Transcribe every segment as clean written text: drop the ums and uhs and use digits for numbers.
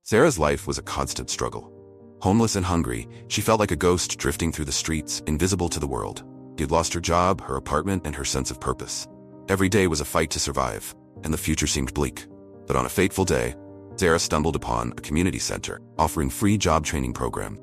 Sarah's life was a constant struggle. Homeless and hungry, she felt like a ghost drifting through the streets, invisible to the world. She had lost her job, her apartment, and her sense of purpose. Every day was a fight to survive, and the future seemed bleak. But on a fateful day, Sarah stumbled upon a community center offering free job training program.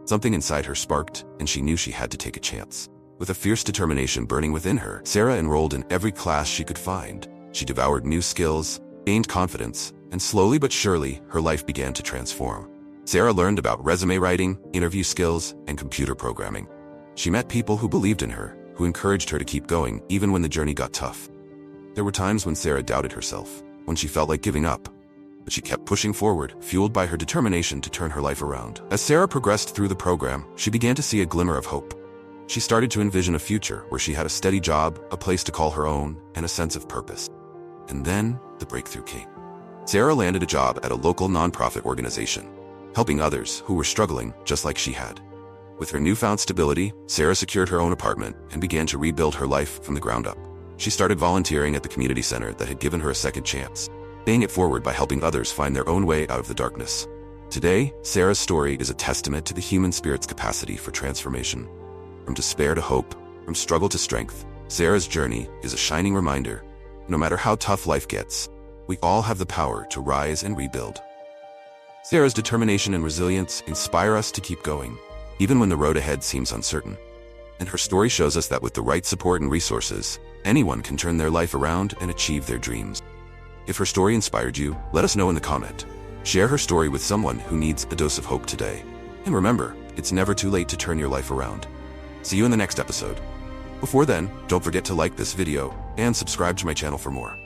Something inside her sparked, and she knew she had to take a chance. With a fierce determination burning within her, Sarah enrolled in every class she could find. She devoured new skills, gained confidence, and slowly but surely, her life began to transform. Sarah learned about resume writing, interview skills, and computer programming. She met people who believed in her, who encouraged her to keep going even when the journey got tough. There were times when Sarah doubted herself, when she felt like giving up. But she kept pushing forward, fueled by her determination to turn her life around. As Sarah progressed through the program, she began to see a glimmer of hope. She started to envision a future where she had a steady job, a place to call her own, and a sense of purpose. And then, the breakthrough came. Sarah landed a job at a local nonprofit organization, helping others who were struggling just like she had. With her newfound stability, Sarah secured her own apartment and began to rebuild her life from the ground up. She started volunteering at the community center that had given her a second chance, paying it forward by helping others find their own way out of the darkness. Today, Sarah's story is a testament to the human spirit's capacity for transformation. From despair to hope, from struggle to strength, Sarah's journey is a shining reminder. No matter how tough life gets, we all have the power to rise and rebuild. Sarah's determination and resilience inspire us to keep going, even when the road ahead seems uncertain. And her story shows us that with the right support and resources, anyone can turn their life around and achieve their dreams. If her story inspired you, let us know in the comment. Share her story with someone who needs a dose of hope today. And remember, it's never too late to turn your life around. See you in the next episode. Before then, don't forget to like this video and subscribe to my channel for more.